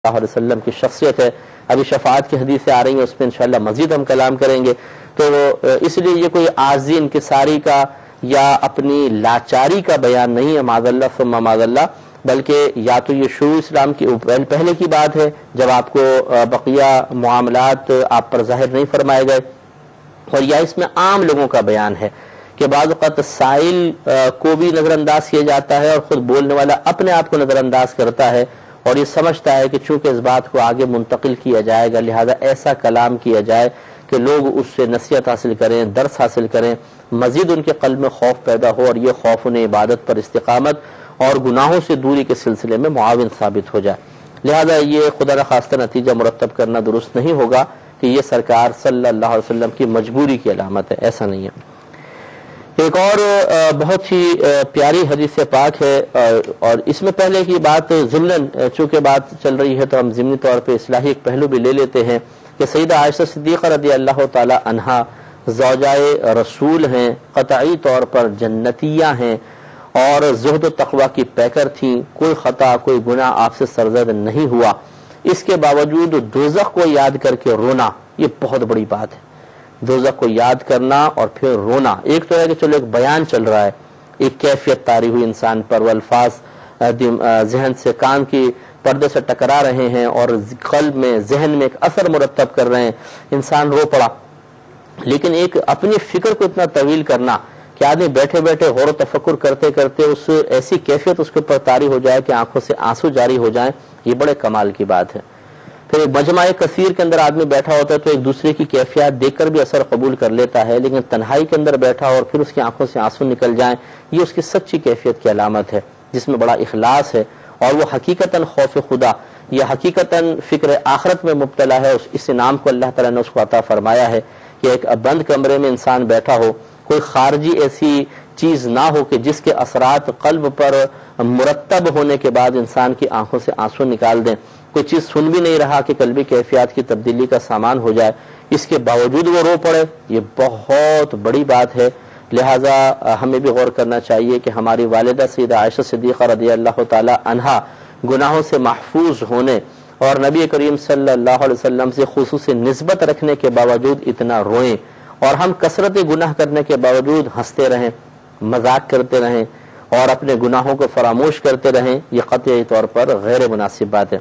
اللہ علیہ وسلم کی شخصیت ہے. ابھی شفاعت کی حدیثیں آ رہی ہیں، اس پہ انشاءاللہ مزید ہم کلام کریں گے. تو اس لیے یہ کوئی عارضی انکساری کا یا اپنی لاچاری کا بیان نہیں ہے معاذ اللہ ثم معاذ اللہ، بلکہ یا تو یہ شروع اسلام کی پہلے کی بات ہے جب آپ کو بقیہ معاملات آپ پر ظاہر نہیں فرمائے گئے، اور یا اس میں عام لوگوں کا بیان ہے کہ بعض اوقات سائل کو بھی نظر انداز کیا جاتا ہے اور خود بولنے والا اپنے آپ کو نظر انداز کرتا ہے اور یہ سمجھتا ہے کہ چونکہ اس بات کو آگے منتقل کیا جائے گا لہذا ایسا کلام کیا جائے کہ لوگ اس سے نصیحت حاصل کریں، درس حاصل کریں، مزید ان کے قلب میں خوف پیدا ہو اور یہ خوف انہیں عبادت پر استقامت اور گناہوں سے دوری کے سلسلے میں معاون ثابت ہو جائے. لہذا یہ خدا نخواستہ نتیجہ مرتب کرنا درست نہیں ہوگا کہ یہ سرکار صلی اللہ علیہ وسلم کی مجبوری کی علامت ہے، ایسا نہیں ہے. ایک اور بہت ہی پیاری حدیث پاک ہے، اور اس میں پہلے کی بات ضمناً چونکہ بات چل رہی ہے تو ہم ضمنی طور پہ اصلاحی ایک پہلو بھی لے لیتے ہیں کہ سیدہ عائشہ صدیقہ رضی اللہ تعالی عنہا زوجائے رسول ہیں، قطعی طور پر جنتیہ ہیں اور زہد و تقوی کی پیکر تھیں، کوئی خطا کوئی گناہ آپ سے سرزد نہیں ہوا. اس کے باوجود دوزخ کو یاد کر کے رونا یہ بہت بڑی بات ہے. دوزخ کو یاد کرنا اور پھر رونا، ایک تو ہے کہ چلو ایک بیان چل رہا ہے، ایک کیفیت طاری ہوئی انسان پر، وہ الفاظ ذہن سے کان کی پردے سے ٹکرا رہے ہیں اور قلب میں ذہن میں ایک اثر مرتب کر رہے ہیں، انسان رو پڑا. لیکن ایک اپنی فکر کو اتنا طویل کرنا کہ آدمی بیٹھے بیٹھے غور و تفکر کرتے کرتے اس ایسی کیفیت اس کے اوپر طاری ہو جائے کہ آنکھوں سے آنسو جاری ہو جائیں، یہ بڑے کمال کی بات ہے. پھر ایک مجمع کثیر کے اندر آدمی بیٹھا ہوتا ہے تو ایک دوسرے کی کیفیات دیکھ کر بھی اثر قبول کر لیتا ہے، لیکن تنہائی کے اندر بیٹھا اور پھر اس کی آنکھوں سے آنسو نکل جائیں یہ اس کی سچی کیفیت کی علامت ہے جس میں بڑا اخلاص ہے اور وہ حقیقتاً خوف خدا یا حقیقتاً فکر آخرت میں مبتلا ہے. اس انعام کو اللہ تعالیٰ نے اس کو عطا فرمایا ہے کہ ایک بند کمرے میں انسان بیٹھا ہو، کوئی خارجی ایسی چیز نہ ہو کہ جس کے اثرات قلب پر مرتب ہونے کے بعد انسان کی آنکھوں سے آنسو نکال دیں، کوئی چیز سن بھی نہیں رہا کہ قلبی کیفیات کی تبدیلی کا سامان ہو جائے، اس کے باوجود وہ رو پڑے، یہ بہت بڑی بات ہے. لہٰذا ہمیں بھی غور کرنا چاہیے کہ ہماری والدہ سیدہ عائشہ صدیقہ رضی اللہ تعالی عنہا گناہوں سے محفوظ ہونے اور نبی کریم صلی اللہ علیہ وسلم سے خصوصی نسبت رکھنے کے باوجود اتنا روئیں، اور ہم کثرت گناہ کرنے کے باوجود ہنستے رہیں، مذاق کرتے رہیں اور اپنے گناہوں کو فراموش کرتے رہیں، یہ قطعی طور پر غیر مناسب بات ہے.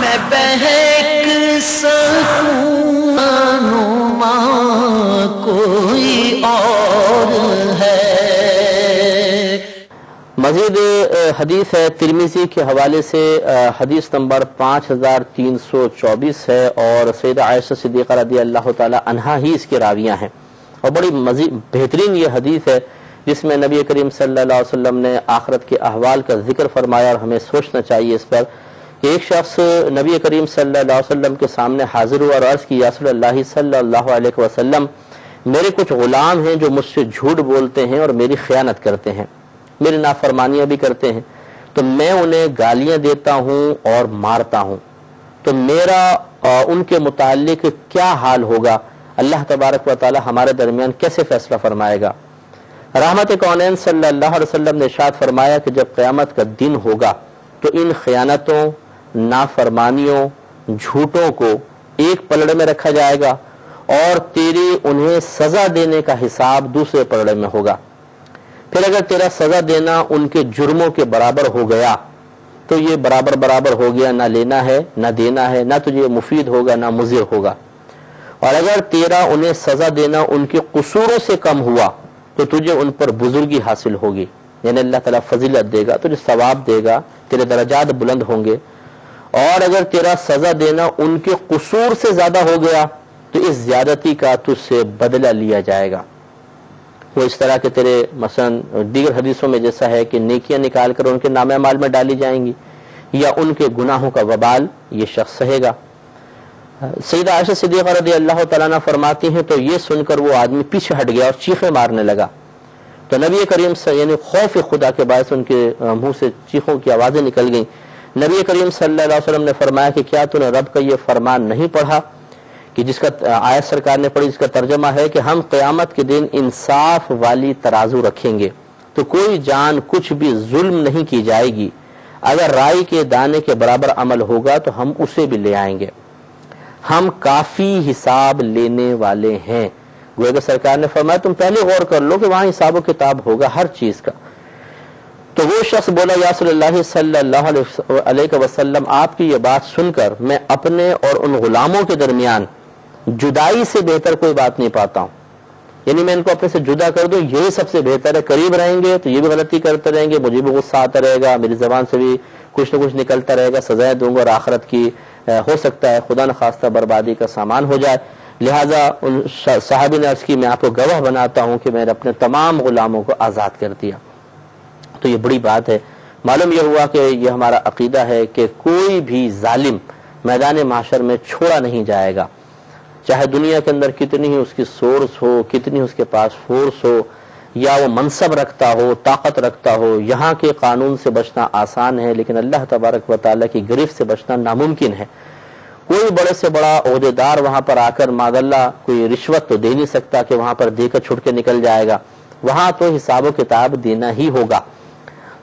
میں بہک سکوں نما کوئی اور ہے. مزید حدیث ہے ترمذی کے حوالے سے، حدیث نمبر 5324 ہے اور سیدہ عائشہ صدیقہ رضی اللہ تعالی عنہا ہی اس کے راویہ ہیں، اور بڑی مزید بہترین یہ حدیث ہے جس میں نبی کریم صلی اللہ علیہ وسلم نے آخرت کے احوال کا ذکر فرمایا. اور ہمیں سوچنا چاہیے اس پر کہ ایک شخص نبی کریم صلی اللہ علیہ وسلم کے سامنے حاضر ہوا اور عرض کی یا رسول اللہ صلی اللہ علیہ وسلم، میرے کچھ غلام ہیں جو مجھ سے جھوٹ بولتے ہیں اور میری خیانت کرتے ہیں، میری نافرمانیاں بھی کرتے ہیں، تو میں انہیں گالیاں دیتا ہوں اور مارتا ہوں، تو میرا ان کے متعلق کیا حال ہوگا؟ اللہ تبارک و تعالی ہمارے درمیان کیسے فیصلہ فرمائے گا؟ رحمت کونین صلی اللہ علیہ وسلم نے ارشاد فرمایا کہ جب قیامت کا دن ہوگا تو ان خیانتوں، نافرمانیوں، جھوٹوں کو ایک پلڑے میں رکھا جائے گا اور تیری انہیں سزا دینے کا حساب دوسرے پلڑے میں ہوگا. پھر اگر تیرا سزا دینا ان کے جرموں کے برابر ہو گیا تو یہ برابر ہو گیا، نہ لینا ہے نہ دینا ہے، نہ تجھے مفید ہوگا نہ مضر ہوگا. اور اگر تیرا انہیں سزا دینا ان کے قصوروں سے کم ہوا تو تجھے ان پر بزرگی حاصل ہوگی، یعنی اللہ تعالیٰ فضیلت دے گا، تجھے ثواب دے گا، تیرے درجات بلند ہوں گے. اور اگر تیرا سزا دینا ان کے قصور سے زیادہ ہو گیا تو اس زیادتی کا تجھ سے بدلہ لیا جائے گا. وہ اس طرح کے تیرے مثلا دیگر حدیثوں میں جیسا ہے کہ نیکیاں نکال کر ان کے نامہ اعمال میں ڈالی جائیں گی یا ان کے گناہوں کا وبال یہ شخص سہے گا. سیدہ عائشہ صدیقہ رضی اللہ تعالیٰ عنہ فرماتی ہیں تو یہ سن کر وہ آدمی پیچھے ہٹ گیا اور چیخیں مارنے لگا. تو نبی کریم سے یعنی خوف خدا کے باعث ان کے منہ سے چیخوں کی آوازیں نکل گئیں. نبی کریم صلی اللہ علیہ وسلم نے فرمایا کہ کیا تو نے رب کا یہ فرمان نہیں پڑھا کہ جس کا آیت سرکار نے پڑھی، جس کا ترجمہ ہے کہ ہم قیامت کے دن انصاف والی ترازو رکھیں گے تو کوئی جان کچھ بھی ظلم نہیں کی جائے گی. اگر رائی کے دانے کے برابر عمل ہوگا تو ہم اسے بھی لے آئیں گے، ہم کافی حساب لینے والے ہیں۔ گویا کہ سرکار نے فرمایا تم پہلے غور کر لو کہ وہاں حساب و کتاب ہوگا ہر چیز کا۔ تو وہ شخص بولا یا رسول اللہ صلی اللہ علیہ وسلم، آپ کی یہ بات سن کر میں اپنے اور ان غلاموں کے درمیان جدائی سے بہتر کوئی بات نہیں پاتا ہوں، یعنی میں ان کو اپنے سے جدا کر دوں یہی سب سے بہتر ہے۔ قریب رہیں گے تو یہ بھی غلطی کرتے رہیں گے، مجھے بھی غصہ آتا رہے گا، میری زبان سے بھی کچھ نہ کچھ نکلتا رہے گا، سزائیں دوں گا اور آخرت کی ہو سکتا ہے خدا نخواستہ بربادی کا سامان ہو جائے۔ لہٰذا ان صحابی نے عرض کی میں آپ کو گواہ بناتا ہوں کہ میں نے اپنے تمام غلاموں کو آزاد کر دیا۔ تو یہ بڑی بات ہے۔ معلوم یہ ہوا کہ یہ ہمارا عقیدہ ہے کہ کوئی بھی ظالم میدان محشر میں چھوڑا نہیں جائے گا، چاہے دنیا کے اندر کتنی ہی اس کی سورس ہو، کتنی اس کے پاس فورس ہو، یا وہ منصب رکھتا ہو، طاقت رکھتا ہو۔ یہاں کے قانون سے بچنا آسان ہے لیکن اللہ تبارک و تعالیٰ کی گرفت سے بچنا ناممکن ہے۔ کوئی بڑے سے بڑا عہدیدار وہاں پر آ کر معاذ اللہ کوئی رشوت تو دے نہیں سکتا کہ وہاں پر دے کر چھٹ کے نکل جائے گا، وہاں تو حساب و کتاب دینا ہی ہوگا۔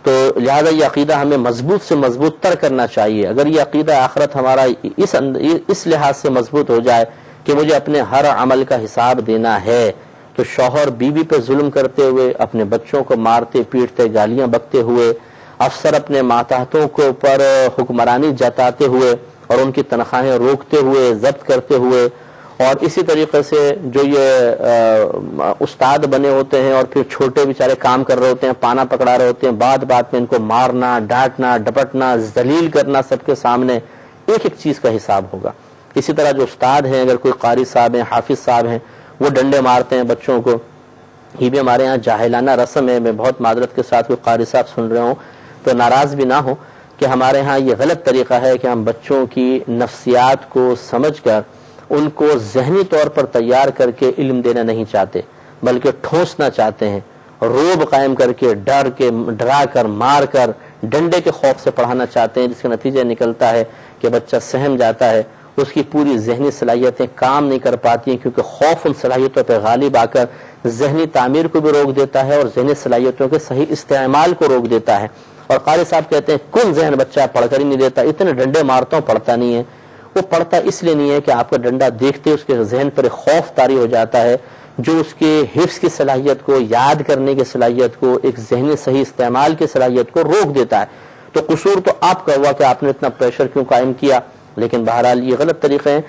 تو لہذا یہ عقیدہ ہمیں مضبوط سے مضبوط تر کرنا چاہیے۔ اگر یہ عقیدہ آخرت ہمارا اس لحاظ سے مضبوط ہو جائے کہ مجھے اپنے ہر عمل کا حساب دینا ہے، تو شوہر بیوی پہ ظلم کرتے ہوئے، اپنے بچوں کو مارتے پیٹتے گالیاں بکتے ہوئے، افسر اپنے ماتحتوں کے اوپر حکمرانی جتاتے ہوئے اور ان کی تنخواہیں روکتے ہوئے، ضبط کرتے ہوئے، اور اسی طریقے سے جو یہ استاد بنے ہوتے ہیں اور پھر چھوٹے بیچارے کام کر رہے ہوتے ہیں، پانا پکڑا رہے ہوتے ہیں، بات بات میں ان کو مارنا، ڈانٹنا، ڈپٹنا، ذلیل کرنا سب کے سامنے، ایک ایک چیز کا حساب ہوگا۔ اسی طرح جو استاد ہیں، اگر کوئی قاری صاحب ہیں، حافظ صاحب ہیں، وہ ڈنڈے مارتے ہیں بچوں کو، یہ بھی ہمارے ہاں جاہلانہ رسم ہے۔ میں بہت معذرت کے ساتھ کوئی قاری صاحب سن رہے ہوں تو ناراض بھی نہ ہو کہ ہمارے ہاں یہ غلط طریقہ ہے کہ ہم بچوں کی نفسیات کو سمجھ کر ان کو ذہنی طور پر تیار کر کے علم دینا نہیں چاہتے، بلکہ ٹھونسنا چاہتے ہیں، روب قائم کر کے ڈرا کر مار کر ڈنڈے کے خوف سے پڑھانا چاہتے ہیں، جس کا نتیجہ نکلتا ہے کہ بچہ سہم جاتا ہے، اس کی پوری ذہنی صلاحیتیں کام نہیں کر پاتی ہیں، کیونکہ خوف ان صلاحیتوں پہ غالب آ کر ذہنی تعمیر کو بھی روک دیتا ہے اور ذہنی صلاحیتوں کے صحیح استعمال کو روک دیتا ہے۔ اور قاری صاحب کہتے ہیں کن ذہن بچہ پڑھ کر ہی نہیں دیتا، اتنے ڈنڈے مارتا ہوں پڑھتا نہیں ہے۔ وہ پڑھتا اس لیے نہیں ہے کہ آپ کا ڈنڈا دیکھتے اس کے ذہن پر خوف طاری ہو جاتا ہے، جو اس کے حفظ کی صلاحیت کو، یاد کرنے کی صلاحیت کو، ایک ذہنی صحیح استعمال کی صلاحیت کو روک دیتا ہے۔ تو قصور تو آپ کا ہوا کہ آپ نے اتنا پریشر کیوں قائم کیا، لیکن بہرحال یہ غلط طریقے ہیں۔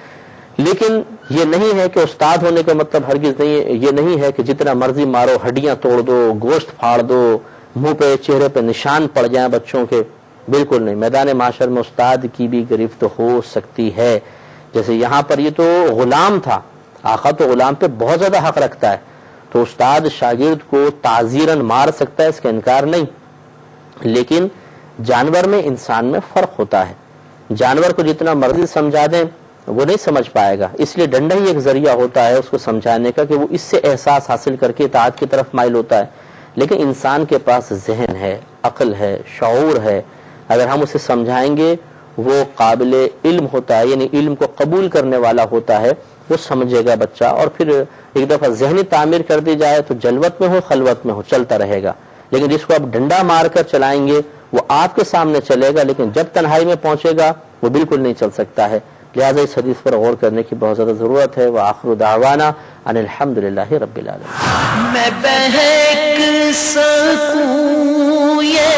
لیکن یہ نہیں ہے کہ استاد ہونے کا مطلب ہرگز نہیں ہے، یہ نہیں ہے کہ جتنا مرضی مارو، ہڈیاں توڑ دو، گوشت پھاڑ دو، منہ پہ چہرے پہ نشان پڑ جائیں بچوں کے، بالکل نہیں۔ میدان معاشر میں استاد کی بھی گرفت ہو سکتی ہے۔ جیسے یہاں پر یہ تو غلام تھا، آقا تو غلام پہ بہت زیادہ حق رکھتا ہے، تو استاد شاگرد کو تعزیراً مار سکتا ہے، اس کا انکار نہیں، لیکن جانور میں انسان میں فرق ہوتا ہے۔ جانور کو جتنا مرضی سمجھا دیں وہ نہیں سمجھ پائے گا، اس لیے ڈنڈا ہی ایک ذریعہ ہوتا ہے اس کو سمجھانے کا کہ وہ اس سے احساس حاصل کر کے اطاعت کی طرف مائل ہوتا ہے۔ لیکن انسان کے پاس ذہن ہے، عقل ہے، شعور ہے، اگر ہم اسے سمجھائیں گے وہ قابل علم ہوتا ہے، یعنی علم کو قبول کرنے والا ہوتا ہے، وہ سمجھے گا بچہ، اور پھر ایک دفعہ ذہنی تعمیر کر دی جائے تو جلوت میں ہو خلوت میں ہو چلتا رہے گا۔ لیکن جس کو آپ ڈنڈا مار کر چلائیں گے وہ آپ کے سامنے چلے گا، لیکن جب تنہائی میں پہنچے گا وہ بالکل نہیں چل سکتا ہے۔ لہٰذا اس حدیث پر غور کرنے کی بہت زیادہ ضرورت ہے۔ وآخر دعوانا ان الحمدللہ رب العالمین۔ میں بہک سکوں یہ